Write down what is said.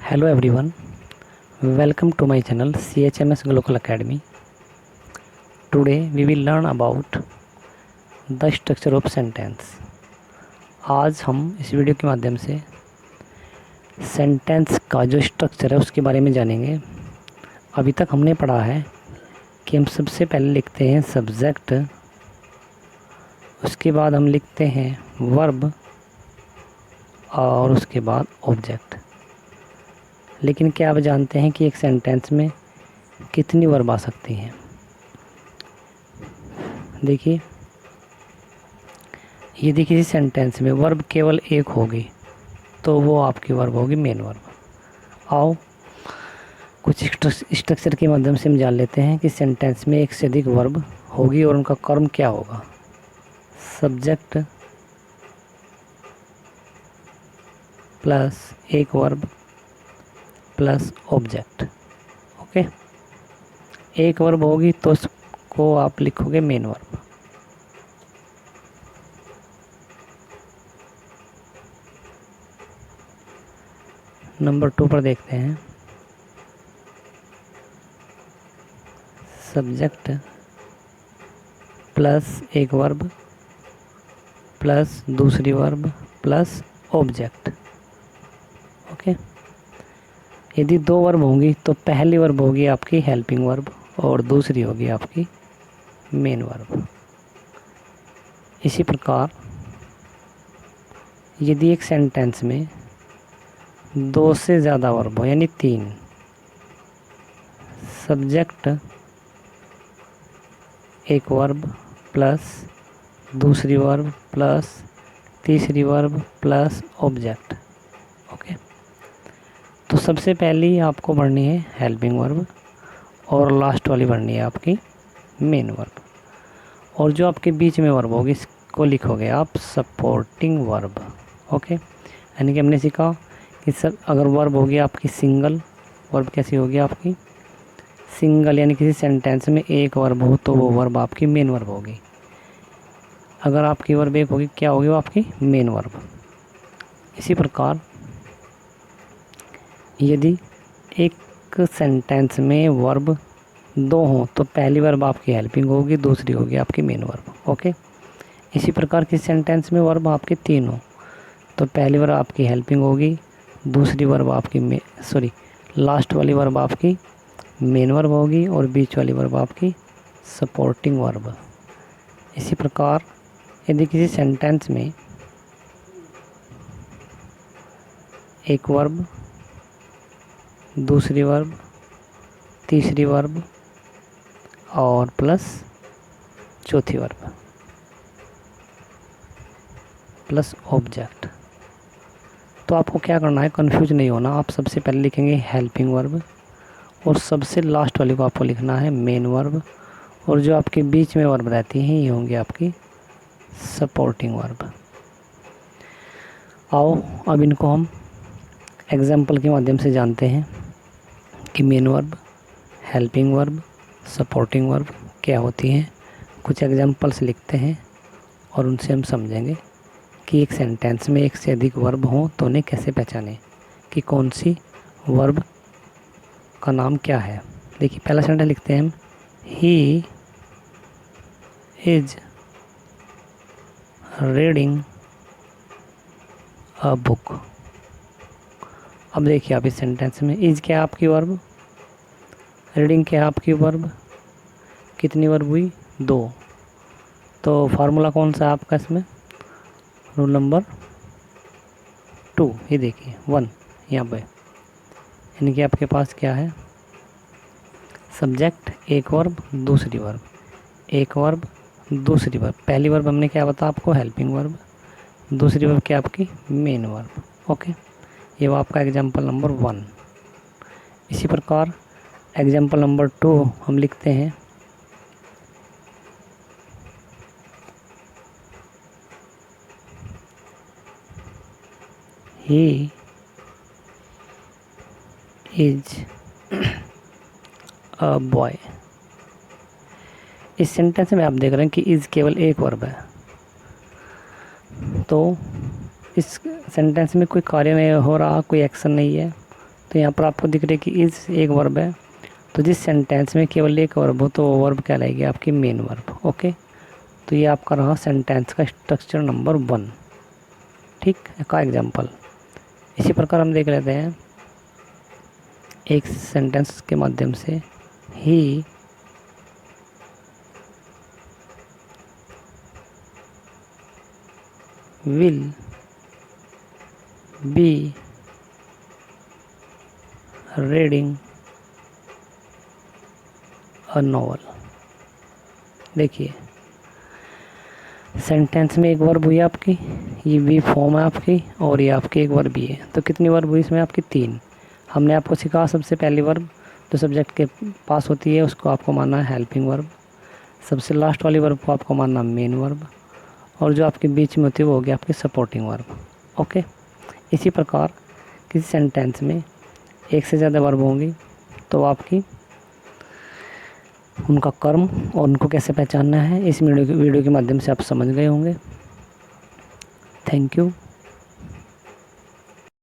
Hello everyone, welcome to my channel CHMS Global Academy. Today we will learn about the structure of sentence. आज हम इस video के माध्यम से sentence का जो स्ट्रक्चर है उसके बारे में जानेंगे। अभी तक हमने पढ़ा है कि हम सबसे पहले लिखते हैं सब्जेक्ट, उसके बाद हम लिखते हैं वर्ब और उसके बाद ऑब्जेक्ट। लेकिन क्या आप जानते हैं कि एक सेंटेंस में कितनी वर्ब आ सकती हैं? देखिए, यदि किसी सेंटेंस में वर्ब केवल एक होगी तो वो आपकी वर्ब होगी मेन वर्ब। आओ कुछ स्ट्रक्चर के माध्यम से हम जान लेते हैं कि सेंटेंस में एक से अधिक वर्ब होगी और उनका कर्म क्या होगा। सब्जेक्ट प्लस एक वर्ब प्लस ऑब्जेक्ट। ओके, एक वर्ब होगी तो उसको आप लिखोगे मेन वर्ब। नंबर 2 पर देखते हैं। सब्जेक्ट प्लस एक वर्ब प्लस दूसरी वर्ब प्लस ऑब्जेक्ट। ओके, यदि दो वर्ब होंगी तो पहली वर्ब होगी आपकी हेल्पिंग वर्ब और दूसरी होगी आपकी मेन वर्ब। इसी प्रकार यदि एक सेंटेंस में दो से ज़्यादा वर्ब हो यानी 3, सब्जेक्ट एक वर्ब प्लस दूसरी वर्ब प्लस तीसरी वर्ब प्लस ऑब्जेक्ट। ओके, तो सबसे पहली आपको पढ़नी है हेल्पिंग वर्ब और लास्ट वाली पढ़नी है आपकी मेन वर्ब। और जो आपके बीच में वर्ब होगी इसको लिखोगे आप सपोर्टिंग वर्ब। ओके, यानी कि हमने सीखा कि सर अगर वर्ब होगी आपकी सिंगल वर्ब, कैसी होगी आपकी सिंगल, यानी किसी सेंटेंस में एक वर्ब हो तो वो वर्ब आपकी मेन वर्ब होगी। अगर आपकी वर्ब एक होगी, क्या होगी वो आपकी मेन वर्ब। इसी प्रकार यदि एक सेंटेंस में वर्ब दो हों तो पहली वर्ब आपकी हेल्पिंग होगी, दूसरी होगी आपकी मेन वर्ब। ओके, इसी प्रकार किसी सेंटेंस में वर्ब आपके 3 हो तो पहली वर्ब आपकी हेल्पिंग होगी, दूसरी वर्ब आपकी लास्ट वाली वर्ब आपकी मेन वर्ब होगी और बीच वाली वर्ब आपकी सपोर्टिंग वर्ब। इसी प्रकार यदि किसी सेंटेंस में एक वर्ब, दूसरी वर्ब, तीसरी वर्ब और प्लस चौथी वर्ब प्लस ऑब्जेक्ट, तो आपको क्या करना है, कंफ्यूज नहीं होना। आप सबसे पहले लिखेंगे हेल्पिंग वर्ब और सबसे लास्ट वाली को आपको लिखना है मेन वर्ब, और जो आपके बीच में वर्ब रहती हैं ये होंगी आपकी सपोर्टिंग वर्ब। आओ अब इनको हम एग्जाम्पल के माध्यम से जानते हैं कि main verb, helping verb, supporting verb क्या होती हैं। कुछ एग्जाम्पल्स लिखते हैं और उनसे हम समझेंगे कि एक सेंटेंस में एक से अधिक वर्ब हों तो उन्हें कैसे पहचानें कि कौन सी वर्ब का नाम क्या है। देखिए, पहला सेंटेंस लिखते हैं हम, he is reading a book. अब देखिए आप इस सेंटेंस में इज क्या है आपकी वर्ब, रीडिंग क्या है आपकी वर्ब, कितनी वर्ब हुई 2। तो फार्मूला कौन सा है आपका इसमें, रूल नंबर 2, ये देखिए 1 यहाँ पे, यानी कि आपके पास क्या है, सब्जेक्ट एक वर्ब दूसरी वर्ब, एक वर्ब दूसरी वर्ब। पहली वर्ब हमने क्या बताया आपको, हेल्पिंग वर्ब, दूसरी वर्ब क्या आपकी मेन वर्ब। ओके, ये वो आपका एग्जाम्पल नंबर 1। इसी प्रकार एग्जाम्पल नंबर 2 हम लिखते हैं, ही इज अ बॉय। इस सेंटेंस में आप देख रहे हैं कि इज केवल एक वर्ब है, तो इस सेंटेंस में कोई कार्य नहीं हो रहा, कोई एक्शन नहीं है, तो यहाँ पर आपको दिख रहा है कि इस एक वर्ब है, तो जिस सेंटेंस में केवल एक वर्ब हो तो वो वर्ब कहलाएगी आपकी मेन वर्ब। ओके, तो ये आपका रहा सेंटेंस का स्ट्रक्चर नंबर 1, ठीक का एग्जाम्पल। इसी प्रकार हम देख लेते हैं एक सेंटेंस के माध्यम से, he will be reading a novel. देखिए सेंटेंस में एक वर्ब हुई आपकी, ये वी फॉर्म है आपकी, और ये आपकी एक वर्ब भी है। तो कितनी वर्ब हुई इसमें आपकी? 3। हमने आपको सिखा सबसे पहली वर्ब जो सब्जेक्ट के पास होती है उसको आपको मानना है हेल्पिंग वर्ब, सबसे लास्ट वाली वर्ब को आपको मानना मेन वर्ब, और जो आपके बीच में होती है वो होगी आपकी सपोर्टिंग वर्ब। ओके, इसी प्रकार किसी सेंटेंस में एक से ज़्यादा वर्ब होंगी तो आपकी उनका कर्म और उनको कैसे पहचानना है इस वीडियो के माध्यम से आप समझ गए होंगे। Thank you.